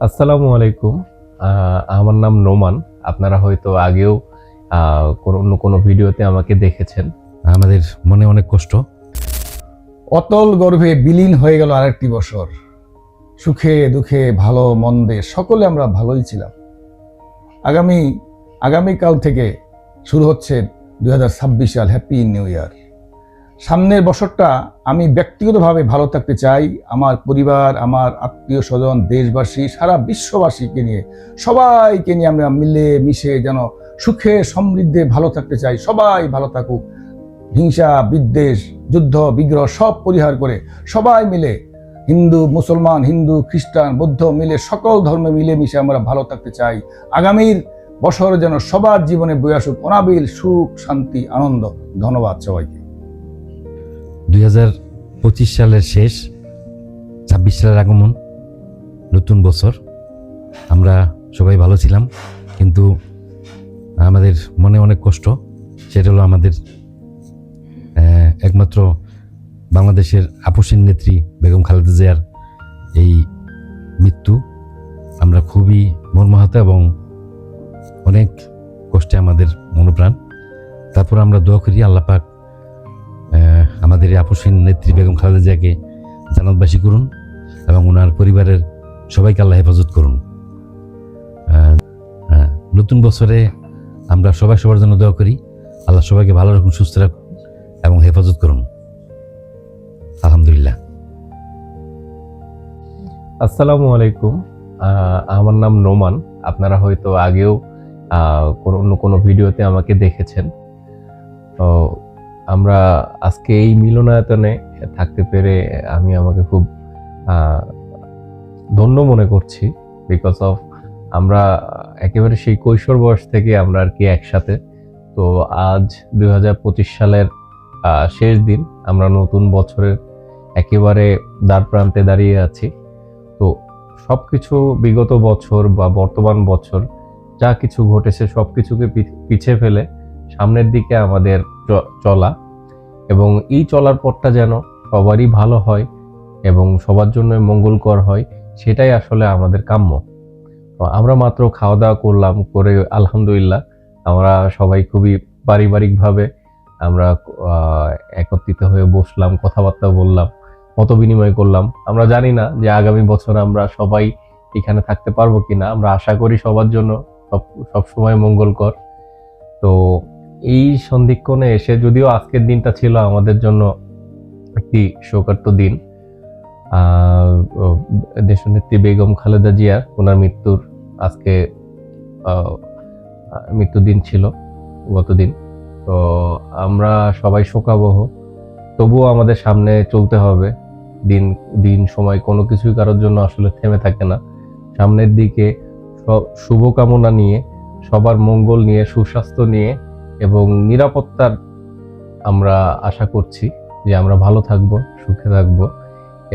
আসসালামু আলাইকুম। আমার নাম নোমান। আপনারা হয়তো আগেও অন্য কোনো ভিডিওতে আমাকে দেখেছেন। আমাদের মনে অনেক কষ্ট। অতল গর্ভে বিলীন হয়ে গেল আরেকটি বছর। সুখে দুঃখে ভালো মন্দে সকলে আমরা ভালোই ছিলাম। আগামীকাল থেকে শুরু হচ্ছে 2026 সাল। Happy new year. সামনের বছরটা আমি ব্যক্তিগতভাবে ভালো থাকতে চাই। আমার পরিবার, আমার আত্মীয় স্বজন, দেশবাসী, সারা বিশ্ববাসীকে নিয়ে, সবাইকে নিয়ে আমরা মিলে মিশে যেন সুখে সমৃদ্ধে ভালো থাকতে চাই। সবাই ভালো থাকুক। হিংসা, বিদ্বেষ, যুদ্ধ, বিগ্রহ সব পরিহার করে সবাই মিলে, হিন্দু, খ্রিস্টান, বৌদ্ধ মিলে, সকল ধর্মে মিলে মিশে আমরা ভালো থাকতে চাই। আগামীর বছর যেন সবার জীবনে বয়ে আসুক অনাবিল সুখ, শান্তি, আনন্দ। ধন্যবাদ সবাইকে। 2025 সালের শেষ, 26 সালের আগমন, নতুন বছর। আমরা সবাই ভালো ছিলাম, কিন্তু আমাদের মনে অনেক কষ্ট। সেটা হলো আমাদের একমাত্র বাংলাদেশের আপসীন নেত্রী বেগম খালেদা জিয়ার এই মৃত্যু। আমরা খুবই মর্মাহত এবং অনেক কষ্টে আমাদের মনোপ্রাণ। তারপর আমরা দোয়া করি আল্লাহ পাক আমাদের এই আপসীন নেত্রী বেগম খালেদা জিয়াকে জান্নাতবাসী করুন এবং ওনার পরিবারের সবাইকে আল্লাহ হেফাজত করুন। নতুন বছরে আমরা সবাই সবার জন্য দোয়া করি আল্লাহ সবাইকে ভালো রাখুন, সুস্থ রাখুন এবং হেফাজত করুন। আলহামদুলিল্লাহ। আসসালামু আলাইকুম। আমার নাম নোমান। আপনারা হয়তো আগেও অন্য কোনো ভিডিওতে আমাকে দেখেছেন। তো আমরা আজকে এই মিলনায়তনে থাকতে পেরে আমি আমাকে খুব ধন্য মনে করছি। বিকজ অফ আমরা একেবারে সেই কৈশোর বয়স থেকে আমরা আর কি একসাথে। তো আজ 2025 সালের শেষ দিন, আমরা নতুন বছরের একেবারে দ্বার প্রান্তে দাঁড়িয়ে আছি। তো সবকিছু বিগত বছর বা বর্তমান বছর যা কিছু ঘটেছে সবকিছুকে পিছে ফেলে সামনের দিকে আমাদের চলা, এবং এই চলার পথটা যেন সবারই ভালো হয় এবং সবার জন্য মঙ্গলকর হয়, সেটাই আসলে আমাদের কাম্য। তো আমরা মাত্র খাওয়া দাওয়া করলাম, করে আলহামদুলিল্লাহ আমরা সবাই খুবই পারিবারিকভাবে আমরা একত্রিত হয়ে বসলাম, কথাবার্তা বললাম, মত বিনিময় করলাম। আমরা জানি না যে আগামী বছর আমরা সবাই এখানে থাকতে পারবো কিনা। আমরা আশা করি সবার জন্য সব সময় মঙ্গলকর। তো এই সন্ধিক্ষণে এসে, যদিও আজকের দিনটা ছিল আমাদের জন্য একটি শোকার্ত দিন, দেশনেত্রী বেগম খালেদা জিয়ার ওনার মৃত্যুর আজকে মৃত্যুদিন ছিল গতদিন। তো আমরা সবাই শোকাবহ, তবুও আমাদের সামনে চলতে হবে। দিন সময় কোনো কিছুই কারোর জন্য আসলে থেমে থাকে না। সামনের দিকে শুভকামনা নিয়ে, সবার মঙ্গল নিয়ে, সুস্বাস্থ্য নিয়ে এবং নিরাপত্তার আমরা আশা করছি যে আমরা ভালো থাকবো, সুখে থাকবো।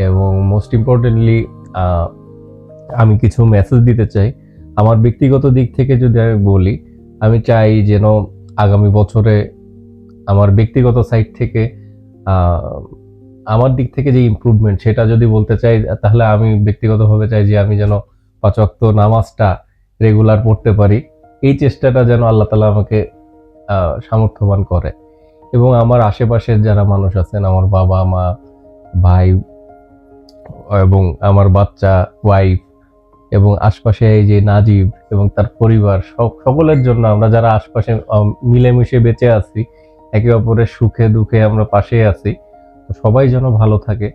এবং মোস্ট ইম্পর্টেন্টলি আমি কিছু মেসেজ দিতে চাই। আমার ব্যক্তিগত দিক থেকে যদি আমি বলি, আমি চাই যেন আগামী বছরে আমার ব্যক্তিগত সাইড থেকে আমার দিক থেকে যে ইমপ্রুভমেন্ট, সেটা যদি বলতে চাই, তাহলে আমি ব্যক্তিগতভাবে চাই যে আমি যেন 5 ওয়াক্ত নামাজটা রেগুলার পড়তে পারি। এই চেষ্টাটা যেন আল্লাহ তাআলা আমাকে সামর্থ্যবান করে। এবং আমার আশেপাশের যারা মানুষ আছেন, আমার বাবা মা, ভাই এবং আমার বাচ্চা, ওয়াইফ এবং আশপাশে এই যে নাজিব এবং তার পরিবার, সকলের জন্য আমরা যারা আশপাশে মিলেমিশে বেঁচে আছি, একে অপরের সুখে দুঃখে আমরা পাশে আছি, তো সবাই যেন ভালো থাকে,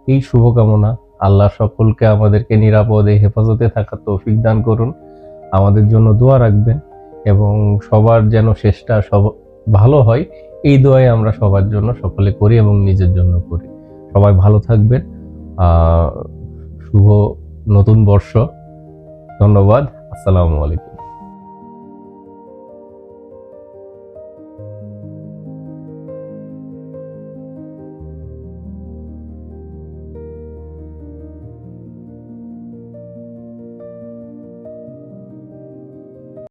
এই শুভকামনা। আল্লাহ সকলকে আমাদেরকে নিরাপদে হেফাজতে থাকার তৌফিক দান করুন। আমাদের জন্য দোয়া রাখবেন এবং সবার যেন শেষটা ভালো হয়, এই দোয়াই আমরা সবার জন্য সকলে করি এবং নিজের জন্য করি। সবাই ভালো থাকবেন। শুভ নতুন বর্ষ। ধন্যবাদ। আসসালামু আলাইকুম।